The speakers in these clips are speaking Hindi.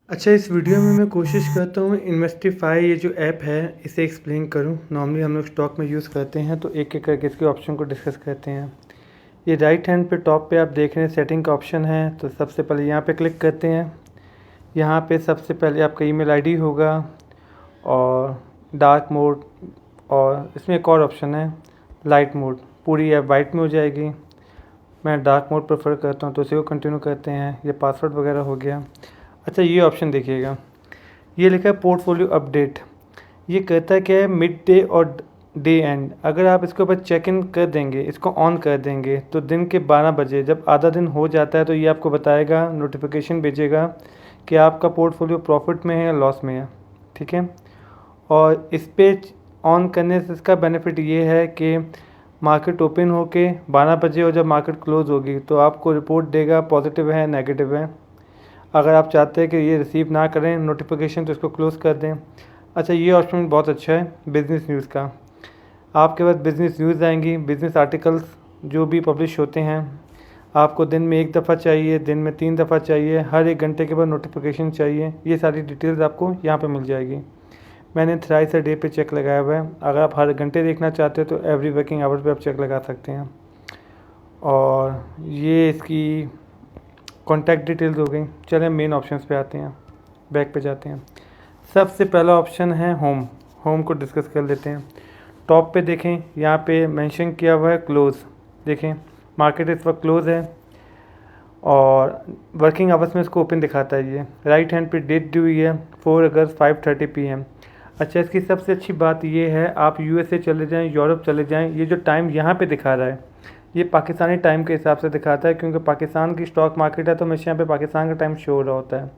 अच्छा, इस वीडियो में मैं कोशिश करता हूँ इन्वेस्टिफाई ये जो ऐप है इसे एक्सप्लेन करूँ। नॉर्मली हम लोग स्टॉक में यूज़ करते हैं तो एक एक करके इसके ऑप्शन को डिस्कस करते हैं। ये राइट हैंड पे टॉप पे आप देख रहे हैं सेटिंग का ऑप्शन है, तो सबसे पहले यहाँ पे क्लिक करते हैं। यहाँ पे सबसे पहले आपका ईमेल आईडी होगा और डार्क मोड, और इसमें एक और ऑप्शन है लाइट मोड। पूरी ऐप वाइट में हो जाएगी। मैं डार्क मोड प्रेफर करता हूँ तो इसी को कंटिन्यू करते हैं। ये पासवर्ड वगैरह हो गया। अच्छा, ये ऑप्शन देखिएगा, ये लिखा है पोर्टफोलियो अपडेट। ये कहता है क्या है, मिड डे और डे एंड। अगर आप इसके ऊपर चेक इन कर देंगे, इसको ऑन कर देंगे, तो दिन के 12 बजे जब आधा दिन हो जाता है तो ये आपको बताएगा, नोटिफिकेशन भेजेगा कि आपका पोर्टफोलियो प्रॉफिट में है या लॉस में है। ठीक है। और इस पे ऑन करने से इसका बेनिफिट ये है कि मार्केट ओपन होके 12 बजे और जब मार्केट क्लोज होगी तो आपको रिपोर्ट देगा पॉजिटिव है नेगेटिव है। अगर आप चाहते हैं कि ये रिसीव ना करें नोटिफिकेशन तो इसको क्लोज़ कर दें। अच्छा, ये ऑप्शन बहुत अच्छा है बिज़नेस न्यूज़ का। आपके पास बिज़नेस न्यूज़ आएंगी, बिज़नेस आर्टिकल्स जो भी पब्लिश होते हैं। आपको दिन में 1 दफ़ा चाहिए, दिन में 3 दफ़ा चाहिए, हर 1 घंटे के बाद नोटिफिकेशन चाहिए, ये सारी डिटेल्स आपको यहाँ पे मिल जाएगी। मैंने थ्राइस अ डे पे चेक लगाया हुआ है। अगर आप हर घंटे देखना चाहते हो तो एवरी वर्किंग आवर पे आप चेक लगा सकते हैं। और ये इसकी कॉन्टैक्ट डिटेल्स हो गई। चलें मेन ऑप्शंस पे आते हैं, बैक पे जाते हैं। सबसे पहला ऑप्शन है होम। होम को डिस्कस कर लेते हैं। टॉप पे देखें, यहाँ पे मेंशन किया हुआ है क्लोज़। देखें मार्केट इस वक्त क्लोज़ है और वर्किंग आवर्स में इसको ओपन दिखाता है। ये राइट हैंड पे डेट दी हुई है 4 अगस्त 5:30 PM। अच्छा, इसकी सबसे अच्छी बात ये है, आप USA चले जाएँ, यूरोप चले जाएँ, ये जो टाइम यहाँ पे दिखा रहा है ये पाकिस्तानी टाइम के हिसाब से दिखाता है, क्योंकि पाकिस्तान की स्टॉक मार्केट है तो हमेशा यहाँ पे पाकिस्तान का टाइम शो हो रहा होता है।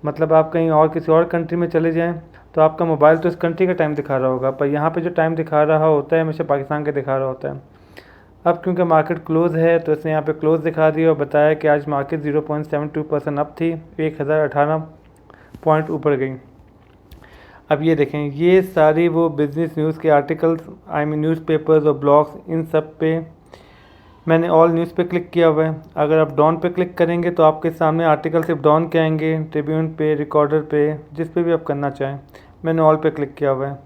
मतलब आप कहीं और किसी और कंट्री में चले जाएं तो आपका मोबाइल तो इस कंट्री का टाइम दिखा रहा होगा, पर यहाँ पे जो टाइम दिखा रहा होता है हमेशा पाकिस्तान का दिखा रहा होता है। अब क्योंकि मार्केट क्लोज़ है तो इसने यहाँ पे क्लोज़ दिखा दिया और बताया कि आज मार्केट 0.72% अप थी, 1018 पॉइंट ऊपर गई। अब ये देखें, ये सारी वो बिज़नेस न्यूज़ के आर्टिकल्स, आई मीन न्यूज़पेपर्स और ब्लॉग्स, इन सब पे मैंने ऑल न्यूज़ पे क्लिक किया हुआ है। अगर आप डॉन पे क्लिक करेंगे तो आपके सामने आर्टिकल सिर्फ डॉन के आएंगे, ट्रिब्यून पे, रिकॉर्डर पे, जिस पे भी आप करना चाहें। मैंने ऑल पे क्लिक किया हुआ है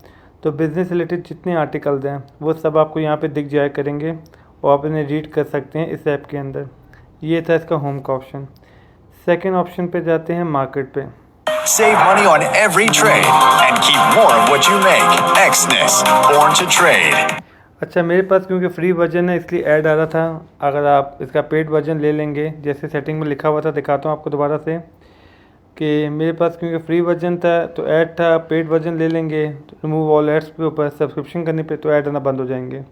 तो बिज़नेस रिलेटेड जितने आर्टिकल्स हैं वो सब आपको यहाँ पे दिख जाया करेंगे और आप इन्हें रीड कर सकते हैं इस ऐप के अंदर। ये था इसका होम का ऑप्शन। सेकेंड ऑप्शन पे जाते हैं मार्केट पे। Save money on every trade and keep more of what you make. Exness, born to trade. अच्छा, मेरे पास क्योंकि फ्री वर्जन है इसलिए ऐड आ रहा था। अगर आप इसका पेड वर्जन ले लेंगे, जैसे सेटिंग में लिखा हुआ था, दिखाता हूँ आपको दोबारा से कि मेरे पास क्योंकि फ्री वर्जन था तो ऐड था। पेड वर्जन ले लेंगे तो रिमूव ऑल एड्स पे ऊपर सब्सक्रिप्शन करने पे तो ऐड आना बंद हो जाएंगे।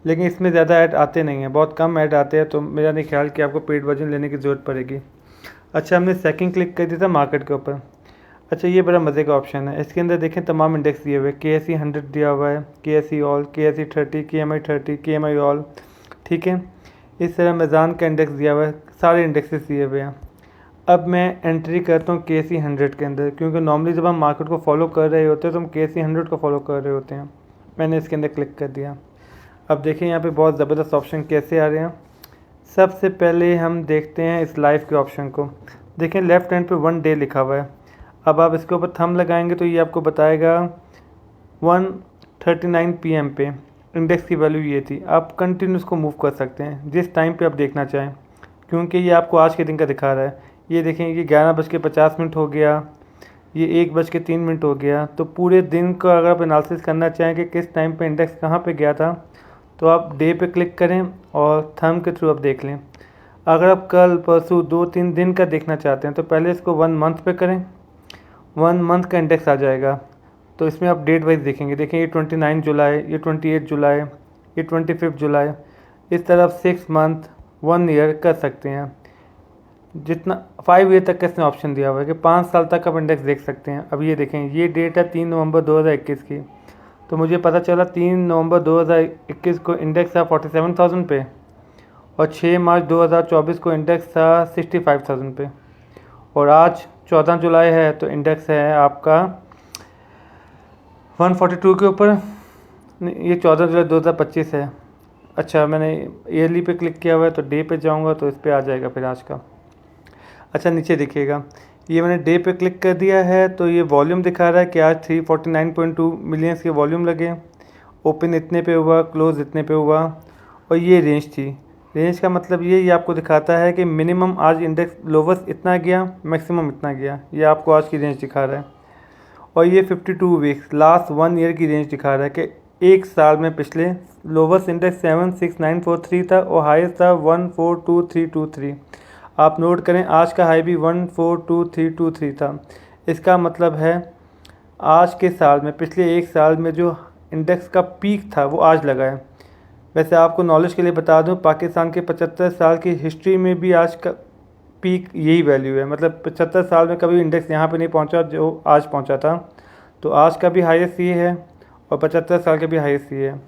लेकिन इसमें ज़्यादा ऐड आते नहीं हैं, बहुत कम ऐड आते हैं, तो मेरा नहीं ख्याल कि आपको पेड वर्जन लेने की ज़रूरत पड़ेगी। अच्छा, हमने सेकंड क्लिक कर दिया था मार्केट के ऊपर। अच्छा, ये बड़ा मज़े का ऑप्शन है। इसके अंदर देखें तमाम इंडेक्स दिए हुए, KSE 100 दिया हुआ है, KSE all, KSE 30, KMI 30, KMI all. ठीक है, इस तरह मेज़ान का इंडेक्स दिया हुआ है, सारे इंडेक्सेस दिए हुए हैं। अब मैं एंट्री करता हूँ KSE 100 के अंदर, क्योंकि नॉर्मली जब हम मार्केट को फॉलो कर रहे होते हैं तो हम KSE 100 को फॉलो कर रहे होते हैं। मैंने इसके अंदर क्लिक कर दिया। अब देखिए यहाँ पे बहुत ज़बरदस्त ऑप्शन कैसे आ रहे हैं। सबसे पहले हम देखते हैं इस लाइव के ऑप्शन को। देखें लेफ्ट हैंड पे 1 डे लिखा हुआ है। अब आप इसके ऊपर थंब लगाएंगे तो ये आपको बताएगा 1:39 PM पे इंडेक्स की वैल्यू ये थी। आप कंटिन्यू इसको मूव कर सकते हैं जिस टाइम पे आप देखना चाहें, क्योंकि ये आपको आज के दिन का दिखा रहा है। ये देखें, ये 11:50 हो गया, ये 1:03 हो गया। तो पूरे दिन का अगर आप एनालिसिस करना चाहें कि किस टाइम पे इंडेक्स कहाँ पे गया था तो आप डे पे क्लिक करें और थंब के थ्रू आप देख लें। अगर आप कल परसों 2-3 दिन का देखना चाहते हैं तो पहले इसको 1 मंथ पे करें, 1 मंथ का इंडेक्स आ जाएगा। तो इसमें आप डेट वाइज देखेंगे। देखें, ये 29 जुलाई, ये 28 जुलाई, ये 25 जुलाई। इस तरह आप 6 मंथ, 1 ईयर कर सकते हैं। जितना 5 ईयर तक का इसने ऑप्शन दिया हुआ है कि 5 साल तक आप इंडेक्स देख सकते हैं। अब ये देखें, ये डेट है 3 नवंबर 2021 की। तो मुझे पता चला 3 नवंबर 2021 को इंडेक्स था 47,000 पे और 6 मार्च 2024 को इंडेक्स था 65,000 पे, और आज 14 जुलाई है तो इंडेक्स है आपका 142 के ऊपर। ये 14 जुलाई 2025 है। अच्छा, मैंने ईयरली पे क्लिक किया हुआ है तो डे पे जाऊंगा तो इस पे आ जाएगा फिर आज का। अच्छा, नीचे देखिएगा, ये मैंने डे पे क्लिक कर दिया है तो ये वॉल्यूम दिखा रहा है कि आज 349.2 मिलियंस के वॉल्यूम लगे, ओपन इतने पे हुआ, क्लोज इतने पे हुआ। और ये रेंज थी, रेंज का मतलब ये आपको दिखाता है कि मिनिमम आज इंडेक्स लोवेस्ट इतना गया, मैक्सिमम इतना गया, ये आपको आज की रेंज दिखा रहा है। और ये 52 वीक्स लास्ट 1 ईयर की रेंज दिखा रहा है कि एक साल में पिछले लोवेस्ट इंडेक्स 76943 था और हाईएस्ट था 142323। आप नोट करें आज का हाई भी 142323 था। इसका मतलब है आज के साल में, पिछले एक साल में जो इंडेक्स का पीक था वो आज लगा है। वैसे आपको नॉलेज के लिए बता दूं, पाकिस्तान के 75 साल की हिस्ट्री में भी आज का पीक यही वैल्यू है। मतलब 75 साल में कभी इंडेक्स यहाँ पे नहीं पहुँचा जो आज पहुँचा था। तो आज का भी हाईएस्ट ये है और 75 साल का भी हाईएस्ट ये है।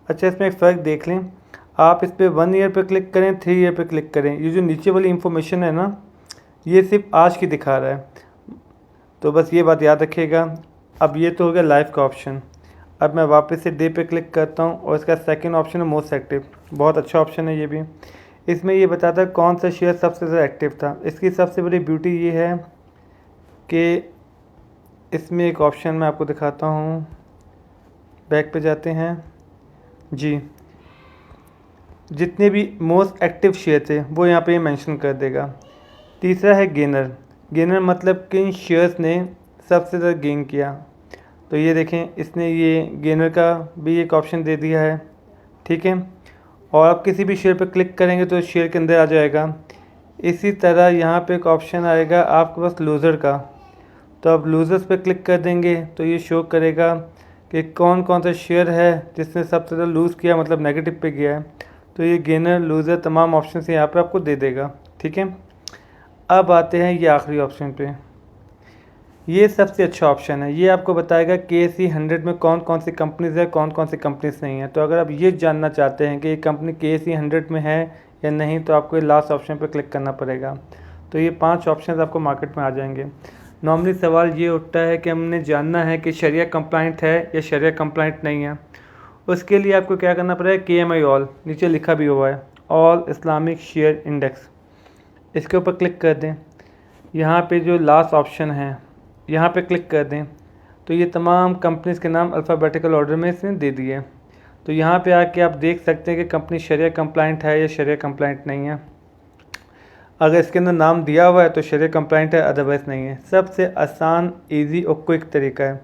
अच्छा, इसमें एक फ़र्क देख लें, आप इस पर 1 ईयर पे क्लिक करें, 3 ईयर पे क्लिक करें, ये जो नीचे वाली इंफॉर्मेशन है ना, ये सिर्फ आज की दिखा रहा है। तो बस ये बात याद रखिएगा। अब ये तो हो गया लाइव का ऑप्शन। अब मैं वापस से डे पे क्लिक करता हूँ और इसका सेकंड ऑप्शन है मोस्ट एक्टिव। बहुत अच्छा ऑप्शन है ये भी। इसमें ये बताता है कौन सा शेयर सबसे ज़्यादा एक्टिव था। इसकी सबसे बड़ी ब्यूटी ये है कि इसमें एक ऑप्शन मैं आपको दिखाता हूँ, बैक पे जाते हैं जी, जितने भी मोस्ट एक्टिव शेयर थे वो यहाँ पे मेंशन कर देगा। तीसरा है गेनर। गेनर मतलब किन शेयर्स ने सबसे ज़्यादा गेन किया। तो ये देखें, इसने ये गेनर का भी एक ऑप्शन दे दिया है, ठीक है। और आप किसी भी शेयर पर क्लिक करेंगे तो शेयर के अंदर आ जाएगा। इसी तरह यहाँ पे एक ऑप्शन आएगा आपके पास लूज़र का। तो आप लूज़र्स पे क्लिक कर देंगे तो ये शो करेगा कि कौन कौन सा शेयर है जिसने सबसे ज़्यादा लूज़ किया, मतलब नेगेटिव पे गया है। तो ये गेनर लूज़र तमाम ऑप्शन से यहाँ पे आपको दे देगा, ठीक है। अब आते हैं ये आखिरी ऑप्शन पे। ये सबसे अच्छा ऑप्शन है। ये आपको बताएगा KSE 100 में कौन कौन सी कंपनीज़ है, कौन कौन सी कंपनीज़ नहीं है। तो अगर आप ये जानना चाहते हैं कि ये कंपनी KSE 100 में है या नहीं, तो आपको ये लास्ट ऑप्शन पर क्लिक करना पड़ेगा। तो ये 5 ऑप्शन आपको मार्केट में आ जाएंगे। नॉर्मली सवाल ये उठता है कि हमने जानना है कि शरिया कंप्लाइंट है या शरिया कंप्लाइंट नहीं है। उसके लिए आपको क्या करना पड़ेगा, KMI ऑल, नीचे लिखा भी हुआ है, ऑल इस्लामिक शेयर इंडेक्स, इसके ऊपर क्लिक कर दें। यहाँ पे जो लास्ट ऑप्शन है यहाँ पे क्लिक कर दें तो ये तमाम कंपनीज़ के नाम अल्फ़ाबेटिकल ऑर्डर में इसने दे दिए। तो यहाँ पे आके आप देख सकते हैं कि कंपनी शरिया कंप्लाइंट है या शरिया कंप्लाइंट नहीं है। अगर इसके अंदर नाम दिया हुआ है तो शरिया कंप्लाइंट है, अदरवाइज़ नहीं है। सबसे आसान, इजी और क्विक तरीका है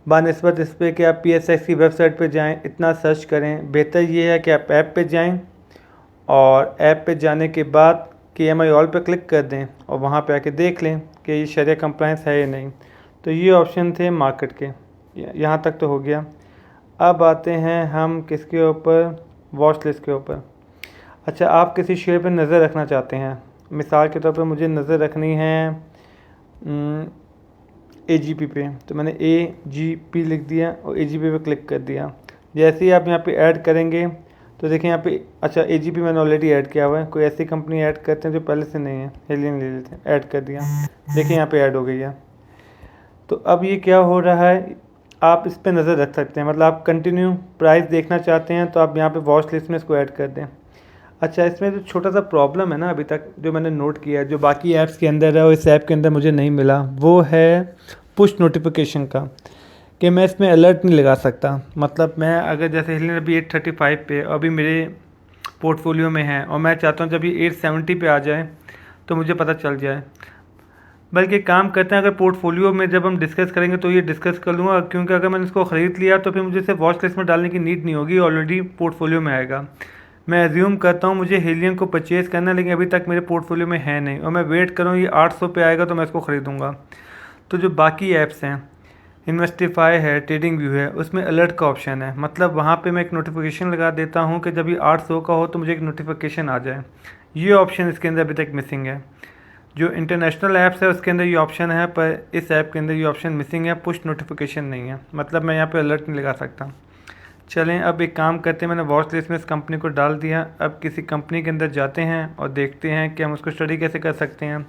बानिस्बत इस पर कि आप PSX की वेबसाइट पे जाएं, इतना सर्च करें। बेहतर ये है कि आप ऐप पे जाएं और ऐप पे जाने के बाद KMI ऑल पे क्लिक कर दें और वहाँ पे आके देख लें कि ये शरिया कंप्लायंस है या नहीं। तो ये ऑप्शन थे मार्केट के, यहाँ तक तो हो गया। अब आते हैं हम किसके ऊपर, वॉच लिस्ट के ऊपर। अच्छा, आप किसी शेयर पर नज़र रखना चाहते हैं, मिसाल के तौर पर मुझे नज़र रखनी है AGP पे, तो मैंने AGP लिख दिया और AGP पे क्लिक कर दिया। जैसे ही आप यहाँ पे ऐड करेंगे तो देखिए यहाँ पे, अच्छा AGP मैंने ऑलरेडी ऐड किया हुआ है। कोई ऐसी कंपनी ऐड करते हैं जो पहले से नहीं है, हेलियन ले लेते हैं, ऐड कर दिया, देखिए यहाँ पे ऐड हो गई है। तो अब ये क्या हो रहा है, आप इस पर नज़र रख सकते हैं। मतलब आप कंटिन्यू प्राइस देखना चाहते हैं तो आप यहाँ पे वॉच लिस्ट में इसको ऐड कर दें। अच्छा, इसमें जो छोटा सा प्रॉब्लम है ना अभी तक जो मैंने नोट किया है, जो बाकी ऐप्स के अंदर है और इस ऐप के अंदर मुझे नहीं मिला, वो है पुश नोटिफिकेशन का, कि मैं इसमें अलर्ट नहीं लगा सकता। मतलब मैं अगर जैसे हिलन अभी 835 पे अभी मेरे पोर्टफोलियो में है और मैं चाहता हूँ जब ये 870 पे आ जाए तो मुझे पता चल जाए। बल्कि काम करते हैं, अगर पोर्टफोलियो में जब हम डिस्कस करेंगे तो ये डिस्कस कर लूँगा, क्योंकि अगर मैंने इसको ख़रीद लिया तो फिर मुझे इसे वॉच लिस्ट में डालने की नीड नहीं होगी, ऑलरेडी पोर्टफोलियो में आएगा। मैं एज्यूम करता हूँ मुझे हेलियन को परचेज़ करना है, लेकिन अभी तक मेरे पोर्टफोलियो में है नहीं और मैं वेट करूँ ये 800 पे आएगा तो मैं इसको ख़रीदूँगा। तो जो बाकी ऐप्स हैं, इन्वेस्टिफाई है, ट्रेडिंग व्यू है, उसमें अलर्ट का ऑप्शन है। मतलब वहाँ पे मैं एक नोटिफिकेशन लगा देता हूँ कि जब ये 800 का हो तो मुझे एक नोटिफिकेशन आ जाए। ये ऑप्शन इसके अंदर अभी तक मिसिंग है। जो इंटरनेशनल ऐप्स है उसके अंदर ये ऑप्शन है, पर इस ऐप के अंदर ये ऑप्शन मिसिंग है, पुश नोटिफिकेशन नहीं है। मतलब मैं यहाँ पे अलर्ट नहीं लगा सकता। चलें, अब एक काम करते हैं, मैंने वॉच लिस्ट में इस कंपनी को डाल दिया। अब किसी कंपनी के अंदर जाते हैं और देखते हैं कि हम उसको स्टडी कैसे कर सकते हैं।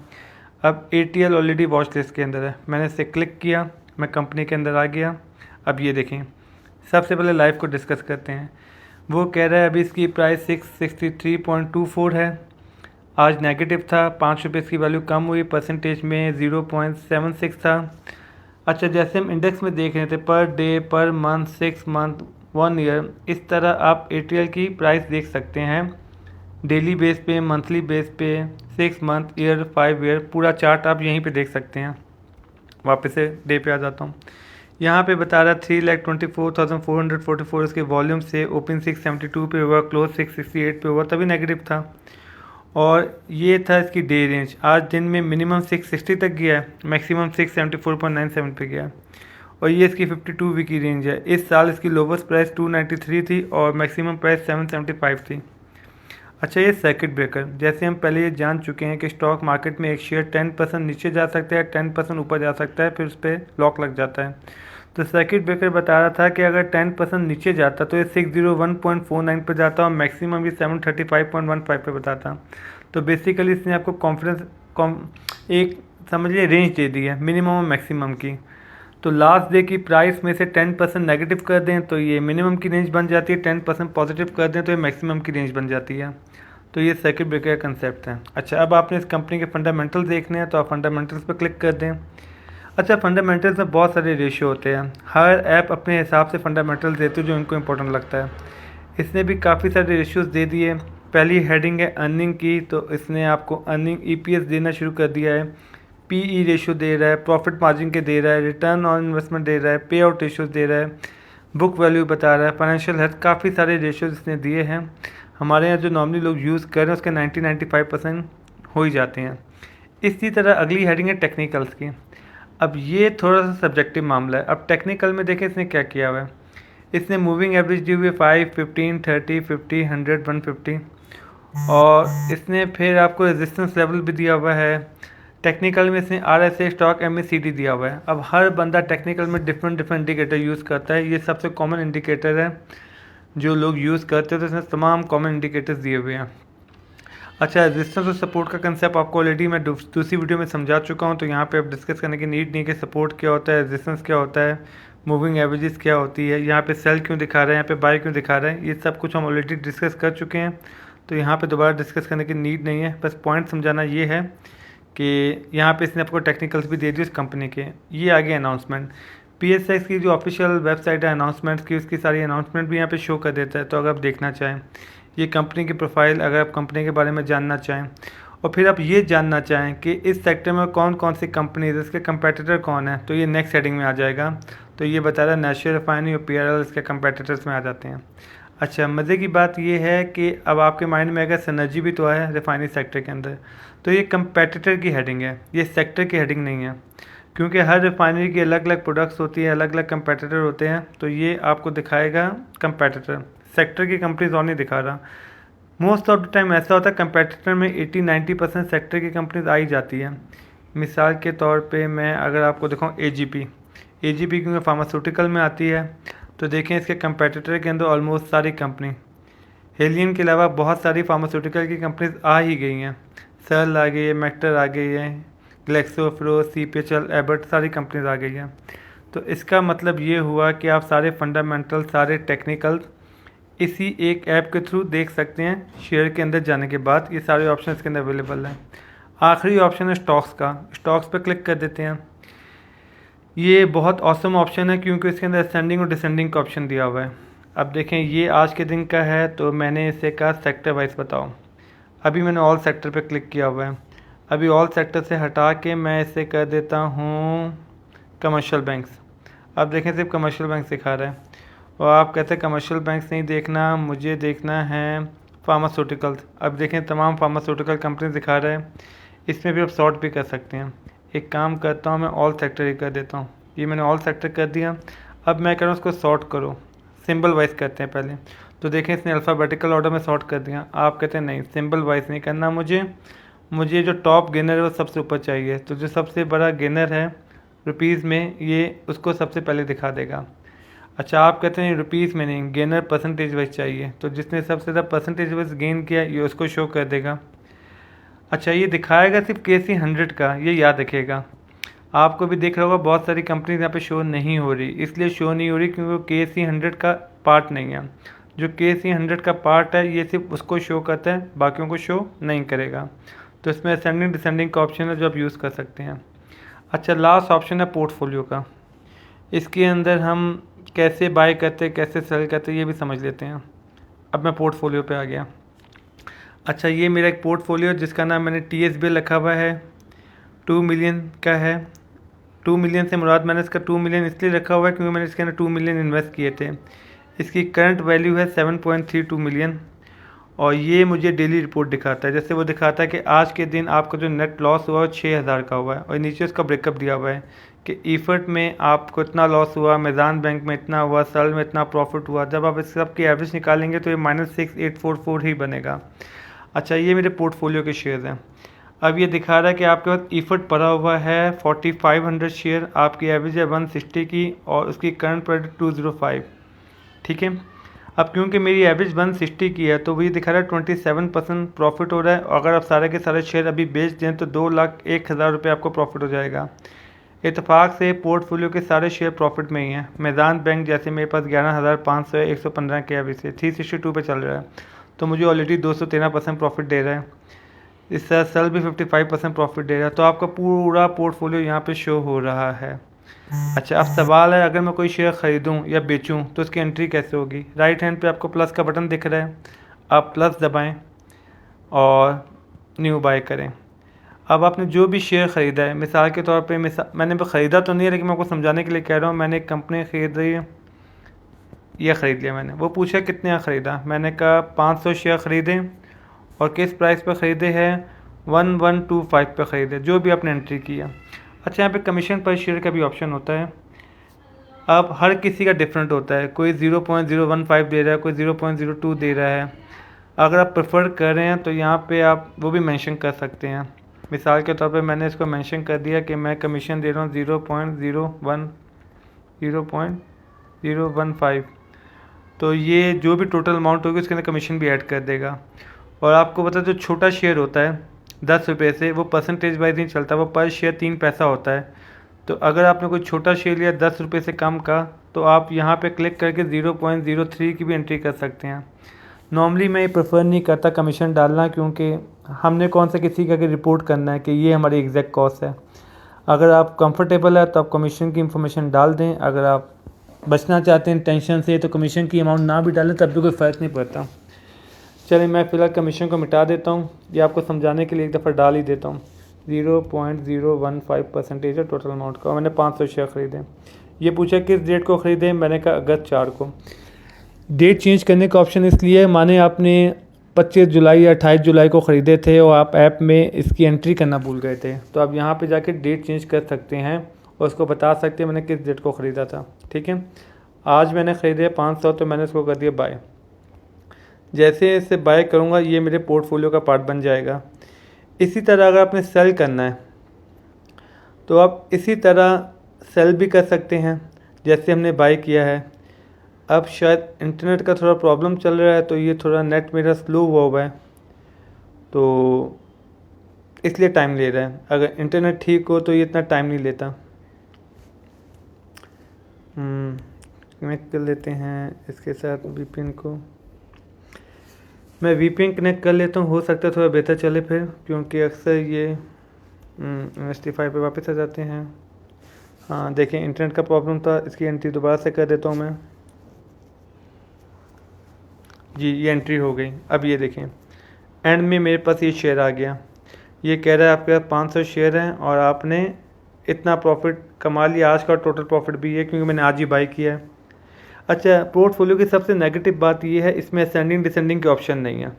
अब ATL ऑलरेडी वॉच लिस्ट के अंदर है, मैंने इसे क्लिक किया, मैं कंपनी के अंदर आ गया। अब ये देखें, सबसे पहले लाइव को डिस्कस करते हैं। वो कह रहा है अभी इसकी प्राइस 663.24 है। आज नेगेटिव था, 5 रुपये इसकी वैल्यू कम हुई, परसेंटेज में 0.76 था। अच्छा, जैसे हम इंडेक्स में देख रहे थे per day, per month, 6 month, 1 year, इस तरह आप एटीएल की प्राइस देख सकते हैं डेली बेस पे, मंथली बेस पे, 6 मंथ, ईयर, 5 ईयर, पूरा चार्ट आप यहीं पे देख सकते हैं। वापस से डे पे आ जाता हूँ। यहाँ पे बता रहा 3,24,444 इसके वॉल्यूम से ओपन 672 पे हुआ, क्लोज 668 पे हुआ, तभी नेगेटिव था। और ये था इसकी डे रेंज। आज दिन में मिनिमम 660 तक गया है, मैक्सिमम 674.97 पे गया है। और ये इसकी 52 वीक की रेंज है। इस साल इसकी लोवेस्ट प्राइस 293 थी और मैक्सिमम प्राइस 775 थी। अच्छा, ये सर्किट ब्रेकर, जैसे हम पहले ये जान चुके हैं कि स्टॉक मार्केट में एक शेयर 10% नीचे जा सकता है, 10% ऊपर जा सकता है, फिर उस पर लॉक लग जाता है। तो सर्किट ब्रेकर बता रहा था कि अगर 10% नीचे जाता तो ये 601.49 पर जाता और मैक्सिमम ये 735.15 पे बताता। तो बेसिकली इसने आपको कॉन्फिडेंस एक समझिए रेंज दे दी है मिनिमम और मैक्सिमम की। तो लास्ट डे की प्राइस में से 10% नेगेटिव कर दें तो ये मिनिमम की रेंज बन जाती है, 10% पॉजिटिव कर दें तो ये मैक्सिमम की रेंज बन जाती है। तो ये सर्किट ब्रेकर का कंसेप्ट है। अच्छा, अब आपने इस कंपनी के फंडामेंटल देखने हैं तो आप फंडामेंटल्स पर क्लिक कर दें। अच्छा, फंडामेंटल्स में बहुत सारे रेशियो होते हैं, हर ऐप अपने हिसाब से फंडामेंटल देते हैं जो इनको इंपॉर्टेंट लगता है। इसने भी काफ़ी सारे रेशियोज दे दिए। पहली हेडिंग है अर्निंग की, तो इसने आपको अर्निंग EPS देना शुरू कर दिया है, PE रेशियो दे रहा है, प्रॉफिट मार्जिन के दे रहा है, रिटर्न ऑन इन्वेस्टमेंट दे रहा है, पे आउट रेशियोज दे रहा है, बुक वैल्यू बता रहा है, फाइनेंशियल हेल्थ, काफ़ी सारे रेशियोज इसने दिए हैं। हमारे यहाँ जो नॉर्मली लोग यूज़ कर रहे हैं उसके 90-95% हो ही जाते हैं। इसी तरह अगली हेडिंग है टेक्निकल्स की। अब ये थोड़ा सा सब्जेक्टिव मामला है। अब टेक्निकल में देखें इसने क्या किया हुआ है। इसने मूविंग एवरेज दी हुई है 5, 15, 30, 50, 100, 150 और इसने फिर आपको रेजिस्टेंस लेवल भी दिया हुआ है। टेक्निकल में इसने RSI, स्टॉक, MACD दिया हुआ है। अब हर बंदा टेक्निकल में डिफरेंट इंडिकेटर यूज़ करता है। ये सबसे कॉमन इंडिकेटर है जो लोग यूज़ करते हैं, तो इसने तमाम कॉमन इंडिकेटर्स दिए हुए हैं। अच्छा, रेजिस्टेंस और सपोर्ट का कंसेप्ट आपको ऑलरेडी मैं दूसरी वीडियो में समझा चुका हूँ, तो यहाँ पे अब डिस्कस करने की नीड नहीं कि सपोर्ट क्या होता है, रेजिस्टेंस क्या होता है, मूविंग एवरेजेस क्या होती है, यहाँ पे सेल क्यों दिखा रहा है, यहाँ पे बाय क्यों दिखा रहा है, ये सब कुछ हम ऑलरेडी डिस्कस कर चुके हैं, तो यहाँ पे दोबारा डिस्कस करने की नीड नहीं है। बस पॉइंट समझाना ये है कि यहाँ पे इसने आपको टेक्निकल्स भी दे दिए उस कंपनी के। ये आगे अनाउंसमेंट, PSX की जो ऑफिशियल वेबसाइट है अनाउंसमेंट्स की, उसकी सारी अनाउंसमेंट भी यहाँ पे शो कर देता है। तो अगर आप देखना चाहें ये कंपनी की प्रोफाइल, अगर आप कंपनी के बारे में जानना चाहें और फिर आप ये जानना चाहें कि इस सेक्टर में कौन कौन सी कंपनी है, इसके कंपेटिटर कौन है, तो ये नेक्स्ट हेडिंग में आ जाएगा। तो ये बता रहा है नेशनल रिफाइनरी और PRL इसके कंपेटिटर्स में आ जाते हैं। अच्छा, मज़े की बात ये है कि अब आपके माइंड में अगर सिनर्जी भी तो है रिफाइनरी सेक्टर के अंदर, तो ये कंपेटिटर की हेडिंग है, ये सेक्टर की हेडिंग नहीं है, क्योंकि हर रिफाइनरी की अलग अलग प्रोडक्ट्स होती है, अलग अलग कंपेटिटर होते हैं। तो ये आपको दिखाएगा कंपेटिटर, सेक्टर की कंपनीज और नहीं दिखा रहा। मोस्ट ऑफ द टाइम ऐसा होता है कंपेटिटर में 80-90% सेक्टर की कंपनीज आ ही जाती है। मिसाल के तौर पे मैं अगर आपको दिखाऊँ AGP क्योंकि फार्मास्यूटिकल में आती है, तो देखें इसके कंपेटिटर के अंदर ऑलमोस्ट सारी कंपनी, हेलियन के अलावा बहुत सारी फार्मास्यूटिकल की कंपनीज आ ही गई हैं। सेल आ गई है, मैक्टर आ गई है, ग्लेक्सोफ्लो, CPHL, एबर्ट, सारी कंपनीज आ गई हैं। तो इसका मतलब ये हुआ कि आप सारे फंडामेंटल, सारे टेक्निकल इसी एक ऐप के थ्रू देख सकते हैं। शेयर के अंदर जाने के बाद ये सारे ऑप्शन इसके अंदर अवेलेबल हैं। आखिरी ऑप्शन है स्टॉक्स का, स्टॉक्स पर क्लिक कर देते हैं। ये बहुत ऑसम ऑप्शन है क्योंकि इसके अंदर असेंडिंग और डिसेंडिंग का ऑप्शन दिया हुआ है। अब देखें ये आज के दिन का है, तो मैंने इसे कहा सेक्टर वाइज बताओ। अभी मैंने ऑल सेक्टर पे क्लिक किया हुआ है। अभी ऑल सेक्टर से हटा के मैं इसे कर देता हूँ कमर्शियल बैंक्स। अब देखें सिर्फ कमर्शियल बैंक दिखा रहा है और आप कहते हैं कमर्शियल बैंक्स नहीं देखना, मुझे देखना है फार्मास्यूटिकल्स। अब देखें तमाम फार्मास्यूटिकल कंपनी दिखा रहा है। इसमें भी आप सॉर्ट भी कर सकते हैं। एक काम करता हूँ मैं ऑल सेक्टर ही कर देता हूँ। ये मैंने ऑल सेक्टर कर दिया। अब मैं कह रहा हूँ उसको सॉर्ट करो, सिंबल वाइज करते हैं पहले। तो देखें इसने अल्फ़ाबेटिकल ऑर्डर में सॉर्ट कर दिया। आप कहते हैं नहीं सिंबल वाइज नहीं करना, मुझे जो टॉप गेनर है वो सबसे ऊपर चाहिए। तो जो सबसे बड़ा गेनर है रुपीज़ में, ये उसको सबसे पहले दिखा देगा। अच्छा, आप कहते हैं रुपीज़ में नहीं, गेनर परसेंटेज वाइज चाहिए, तो जिसने सबसे ज़्यादा परसेंटेज वाइज गेन किया ये उसको शो कर देगा। अच्छा, ये दिखाएगा सिर्फ KC 100 का, ये याद रखिएगा। आपको भी दिख रहा होगा बहुत सारी कंपनीज यहाँ पे शो नहीं हो रही, इसलिए शो नहीं हो रही क्योंकि KC 100 का पार्ट नहीं है। जो KC100 का पार्ट है ये सिर्फ उसको शो करता है, बाकियों को शो नहीं करेगा। तो इसमें असेंडिंग डिसेंडिंग का ऑप्शन है जो आप यूज़ कर सकते हैं। अच्छा, लास्ट ऑप्शन है पोर्टफोलियो का। इसके अंदर हम कैसे बाय करते, कैसे सेल करते, ये भी समझ लेते हैं। अब मैं पोर्टफोलियो पे आ गया। अच्छा, ये मेरा एक पोर्टफोलियो जिसका नाम मैंने TSBL रखा हुआ है, 2 मिलियन का है। 2 मिलियन से मुराद मैंने इसका 2 मिलियन इसलिए रखा हुआ है क्योंकि मैंने इसके अंदर 2 मिलियन इन्वेस्ट किए थे। इसकी करंट वैल्यू है 7.32 मिलियन और ये मुझे डेली रिपोर्ट दिखाता है। जैसे वो दिखाता है कि आज के दिन आपका जो नेट लॉस हुआ है 6000 का हुआ है और नीचे उसका ब्रेकअप दिया हुआ है कि ईफर्ट में आपको इतना लॉस हुआ, मैदान बैंक में इतना हुआ, सल में इतना प्रॉफिट हुआ। जब आप इस सब की एवरेज निकालेंगे तो ये -6844 ही बनेगा। अच्छा, ये मेरे पोर्टफोलियो के शेयर्स हैं। अब ये दिखा रहा है कि आपके पास ईफर्ट पड़ा हुआ है 4500 शेयर, आपकी एवरेज है 160 की और उसकी करंट प्राइस 205। ठीक है, अब क्योंकि मेरी एवरेज 160 की है तो वो ये दिखा रहा है 27% प्रॉफिट हो रहा है। अगर आप सारे के सारे शेयर अभी बेच दें तो 2,01,000 रुपये आपको प्रॉफिट हो जाएगा। इत्तेफाक से पोर्टफोलियो के सारे शेयर प्रॉफिट में ही हैं। मैदान बैंक जैसे मेरे पास 11,500 है, 115 के एवरेज से 362 पे चल रहा है, तो मुझे ऑलरेडी 213% प्रॉफिट दे रहा है। इससे सेल भी 55% प्रॉफिट दे रहा है। तो आपका पूरा पोर्टफोलियो यहाँ पे शो हो रहा है। अच्छा, अब सवाल है अगर मैं कोई शेयर ख़रीदूँ या बेचूँ तो उसकी एंट्री कैसे होगी। राइट हैंड पे आपको प्लस का बटन दिख रहा है, आप प्लस दबाएं और न्यू बाय करें। अब आपने जो भी शेयर ख़रीदा है, मिसाल के तौर पे मैंने ख़रीदा तो नहीं है लेकिन मैं आपको समझाने के लिए कह रहा हूँ। मैंने एक कंपनी ख़रीद रही है, यह ख़रीद लिया मैंने। वो पूछा कितने ख़रीदा, मैंने कहा 500 शेयर ख़रीदे और किस प्राइस पर ख़रीदे हैं, 1125 पे ख़रीदे, जो भी आपने एंट्री किया। अच्छा, यहाँ पे कमीशन पर शेयर का भी ऑप्शन होता है। अब हर किसी का डिफरेंट होता है, कोई 0.015 दे रहा है, कोई 0.02 दे रहा है। अगर आप प्रेफर कर रहे हैं तो यहाँ पे आप वो भी मेंशन कर सकते हैं। मिसाल के तौर पे मैंने इसको मेंशन कर दिया कि मैं कमीशन दे रहा हूँ 0.015, तो ये जो भी टोटल अमाउंट होगी उसके अंदर कमीशन भी ऐड कर देगा। और आपको पता है जो छोटा शेयर होता है 10 रुपये से, वो परसेंटेज वाइज नहीं चलता, वो पर शेयर 3 पैसा होता है। तो अगर आपने कोई छोटा शेयर लिया 10 रुपये से कम का तो आप यहाँ पे क्लिक करके 0.03 की भी एंट्री कर सकते हैं। नॉर्मली मैं ये प्रेफर नहीं करता कमीशन डालना, क्योंकि हमने कौन सा किसी का रिपोर्ट करना है कि ये हमारी एग्जैक्ट कॉस्ट है। अगर आप कंफर्टेबल है तो आप कमीशन की इंफॉर्मेशन डाल दें। अगर आप बचना चाहते हैं टेंशन से तो कमीशन की अमाउंट ना भी डालें, तब भी कोई फ़र्क नहीं पड़ता। चलिए, मैं फ़िलहाल कमीशन को मिटा देता हूँ, ये आपको समझाने के लिए एक दफ़ा डाल ही देता हूँ। 0.015% है टोटल अमाउंट का। मैंने 500 शेयर ख़रीदे। ये पूछा किस डेट को ख़रीदे, मैंने कहा अगस्त 4 को। डेट चेंज करने का ऑप्शन इसलिए माने आपने 25 जुलाई या 28 जुलाई को ख़रीदे थे और आप ऐप में इसकी एंट्री करना भूल गए थे, तो आप यहाँ पे जाके डेट चेंज कर सकते हैं और उसको बता सकते हैं मैंने किस डेट को ख़रीदा था। ठीक है, आज मैंने ख़रीदे 500, तो मैंने इसको कर दिया बाय। जैसे इसे बाय करूँगा ये मेरे पोर्टफोलियो का पार्ट बन जाएगा। इसी तरह अगर आपने सेल करना है तो आप इसी तरह सेल भी कर सकते हैं जैसे हमने बाय किया है। अब शायद इंटरनेट का थोड़ा प्रॉब्लम चल रहा है तो ये थोड़ा नेट मेरा स्लो हुआ है, तो इसलिए टाइम ले रहा है। अगर इंटरनेट ठीक हो तो ये इतना टाइम नहीं लेता। कनेक्ट कर लेते हैं इसके साथ VPN को। मैं VPN कनेक्ट कर लेता हूँ, हो सकता है थोड़ा बेहतर चले फिर, क्योंकि अक्सर ये इन्वेस्टिफाई पे वापस आ जाते हैं। हाँ देखिए, इंटरनेट का प्रॉब्लम था, इसकी एंट्री दोबारा से कर देता हूँ मैं। जी, ये एंट्री हो गई। अब ये देखें एंड में मेरे पास ये शेयर आ गया। ये कह रहा है आपके पास 500 शेयर हैं और आपने इतना प्रॉफिट कमा लिया। आज का टोटल प्रॉफिट भी है क्योंकि मैंने आज ही बाई किया है। अच्छा, पोर्टफोलियो की सबसे नेगेटिव बात ये है इसमें असेंडिंग डिसेंडिंग के ऑप्शन नहीं है।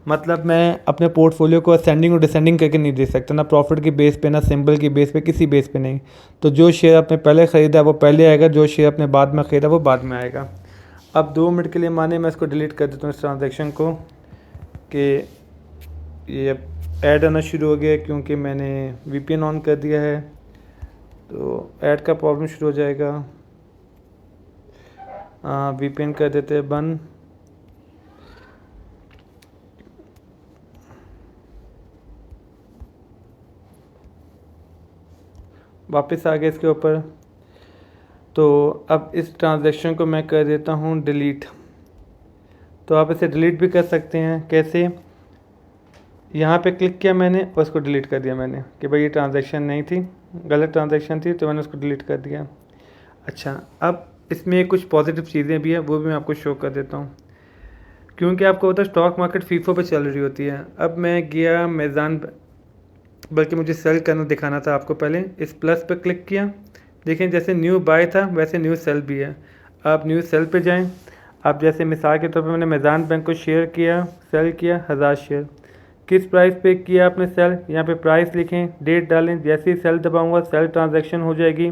मतलब मैं अपने पोर्टफोलियो को असेंडिंग और डिसेंडिंग करके नहीं दे सकता, ना प्रॉफिट की बेस पे, ना सिंबल की बेस पे, किसी बेस पे नहीं। तो जो शेयर आपने पहले ख़रीदा वो पहले आएगा, जो शेयर आपने बाद में ख़रीदा वो बाद में आएगा। अब 2 मिनट के लिए माने मैं इसको डिलीट कर देता हूँ इस ट्रांजैक्शन को, कि ये ऐड आना शुरू हो गया क्योंकि मैंने VPN ऑन कर दिया है, तो ऐड का प्रॉब्लम शुरू हो जाएगा। VPN कर देते हैं बंद। वापस आ गया इसके ऊपर। तो अब इस ट्रांजैक्शन को मैं कर देता हूँ डिलीट। तो आप इसे डिलीट भी कर सकते हैं। कैसे? यहाँ पे क्लिक किया मैंने और उसको डिलीट कर दिया मैंने कि भाई ये ट्रांजैक्शन नहीं थी, गलत ट्रांजैक्शन थी, तो मैंने उसको डिलीट कर दिया। अच्छा, अब इसमें कुछ पॉजिटिव चीज़ें भी हैं, वो भी मैं आपको शो कर देता हूँ। क्योंकि आपको पता है स्टॉक मार्केट फीफो पे चल रही होती है। अब मैं गया मेज़ान, बल्कि मुझे सेल करना दिखाना था आपको। पहले इस प्लस पे क्लिक किया, देखें जैसे न्यू बाय था वैसे न्यू सेल भी है। आप न्यू सेल पे जाएं। अब जैसे मिसाल के तौर पे मैंने मेज़ान बैंक को शेयर किया, सेल किया 1000 शेयर। किस प्राइस पे किया आपने सेल? यहाँ पे प्राइस लिखें, डेट डालें, जैसे ही सेल दबाऊंगा सेल ट्रांजैक्शन हो जाएगी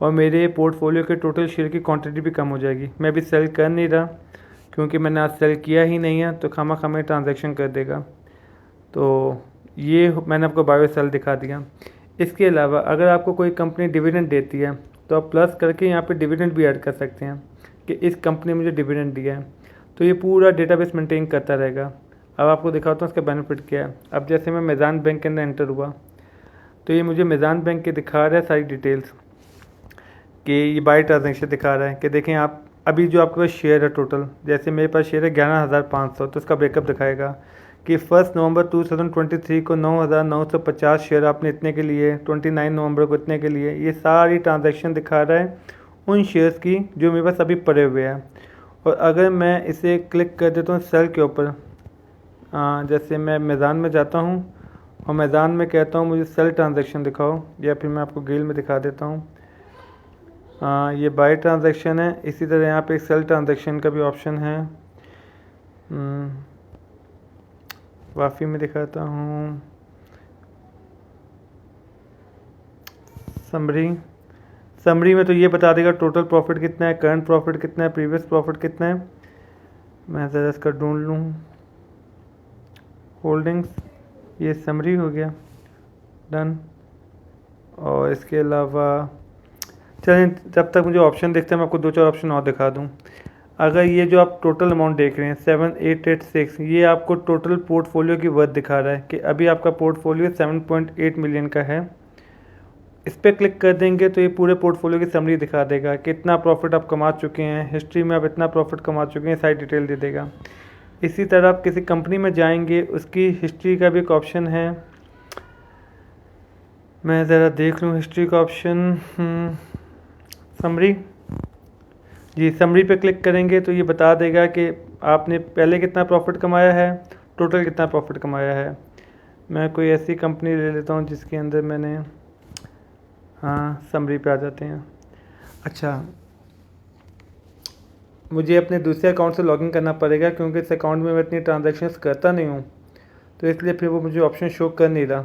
और मेरे पोर्टफोलियो के टोटल शेयर की क्वांटिटी भी कम हो जाएगी। मैं अभी सेल कर नहीं रहा क्योंकि मैंने आज सेल किया ही नहीं है, तो खामा में ट्रांजैक्शन कर देगा। तो ये मैंने आपको बायो सेल दिखा दिया। इसके अलावा अगर आपको कोई कंपनी डिविडेंड देती है तो आप प्लस करके यहाँ पे डिविडेंड भी ऐड कर सकते हैं कि इस कंपनी ने मुझे डिविडेंड दिया है, तो ये पूरा डेटाबेस मेंटेन करता रहेगा। अब आपको दिखाता हूँ इसका बेनिफिट क्या है। अब जैसे मैं मेज़ान बैंक के अंदर एंटर हुआ तो ये मुझे मेज़ान बैंक के दिखा रहा है सारी डिटेल्स कि ये बाय ट्रांजेक्शन दिखा रहा है कि देखें आप अभी जो आपके पास शेयर है टोटल, जैसे मेरे पास शेयर है 11,500, तो उसका ब्रेकअप दिखाएगा कि 1 नवंबर 2023 को 9,950 शेयर आपने इतने के लिए, 29 नवंबर को इतने के लिए। ये सारी ट्रांजैक्शन दिखा रहा है उन शेयर्स की जो मेरे पास अभी पड़े हुए हैं। और अगर मैं इसे क्लिक कर देता हूँ सेल के ऊपर, जैसे मैं मेज़ान में जाता हूँ और मेज़ान में कहता हूँ मुझे सेल ट्रांजैक्शन दिखाओ, या फिर मैं आपको गेल में दिखा देता हूँ। ये बाय ट्रांजैक्शन है। इसी तरह यहाँ पे सेल ट्रांजैक्शन का भी ऑप्शन है। वाफ़ी में दिखाता हूँ, समरी में तो ये बता देगा टोटल प्रॉफिट कितना है, करंट प्रॉफिट कितना है, प्रीवियस प्रॉफिट कितना है। मैं ज़रा इसका ढूंढ लूँ, होल्डिंग्स, ये समरी हो गया, डन। और इसके अलावा चलें जब तक मुझे ऑप्शन दिखते हैं मैं आपको 2-4 ऑप्शन और दिखा दूं। अगर ये जो आप टोटल अमाउंट देख रहे हैं 7886, ये आपको टोटल पोर्टफोलियो की वर्थ दिखा रहा है कि अभी आपका पोर्टफोलियो 7.8 मिलियन का है। इस पर क्लिक कर देंगे तो ये पूरे पोर्टफोलियो की समरी दिखा देगा कि इतना प्रॉफिट आप कमा चुके हैं, हिस्ट्री में आप इतना प्रॉफिट कमा चुके हैं, सारी डिटेल दे देगा। इसी तरह आप किसी कंपनी में जाएंगे, उसकी हिस्ट्री का भी एक ऑप्शन है। मैं ज़रा देख लूँ हिस्ट्री का ऑप्शन, समरी जी, समरी पे क्लिक करेंगे तो ये बता देगा कि आपने पहले कितना प्रॉफिट कमाया है, टोटल कितना प्रॉफिट कमाया है। मैं कोई ऐसी कंपनी ले लेता हूँ जिसके अंदर मैंने, समरी पे आ जाते हैं। अच्छा, मुझे अपने दूसरे अकाउंट से लॉगिन करना पड़ेगा क्योंकि इस अकाउंट में मैं इतनी ट्रांजैक्शंस करता नहीं हूँ, तो इसलिए फिर वो मुझे ऑप्शन शो कर नहीं रहा।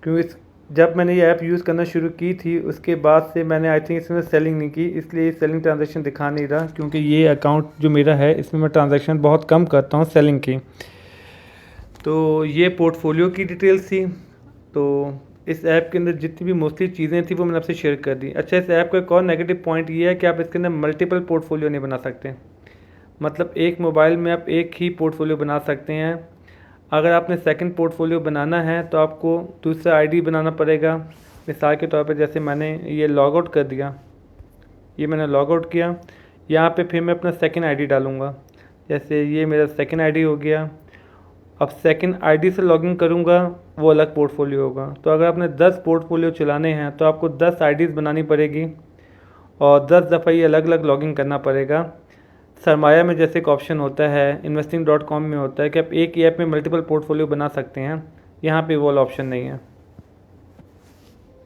क्योंकि जब मैंने ये ऐप यूज़ करना शुरू की थी उसके बाद से मैंने आई थिंक इसमें सेलिंग नहीं की, इसलिए सेलिंग ट्रांजैक्शन दिखा नहीं रहा। क्योंकि ये अकाउंट जो मेरा है इसमें मैं ट्रांजैक्शन बहुत कम करता हूँ सेलिंग की। तो ये पोर्टफोलियो की डिटेल्स थी। तो इस ऐप के अंदर जितनी भी मोस्टली चीज़ें थी वो मैंने आपसे शेयर कर दी। अच्छा, इस ऐप का एक और नेगेटिव पॉइंट ये है कि आप इसके अंदर मल्टीपल पोर्टफोलियो नहीं बना सकते। मतलब एक मोबाइल में आप एक ही पोर्टफोलियो बना सकते हैं। अगर आपने सेकंड पोर्टफोलियो बनाना है तो आपको दूसरा आईडी बनाना पड़ेगा। मिसाल के तौर पे जैसे मैंने ये लॉग आउट कर दिया, ये मैंने लॉग आउट किया, यहाँ पे फिर मैं अपना सेकंड आईडी डालूँगा। जैसे ये मेरा सेकंड आईडी हो गया। अब सेकंड आईडी से लॉगिन करूँगा वो अलग पोर्टफोलियो होगा। तो अगर आपने 10 पोर्टफोलियो चलाने हैं तो आपको 10 आईडीज़ बनानी पड़ेगी और 10 दफ़ा ये अलग अलग लॉगिन करना पड़ेगा। सरमाया में जैसे एक ऑप्शन होता है, investing.com में होता है कि आप एक ही ऐप में मल्टीपल पोर्टफोलियो बना सकते हैं, यहाँ पे वो वाला ऑप्शन नहीं है।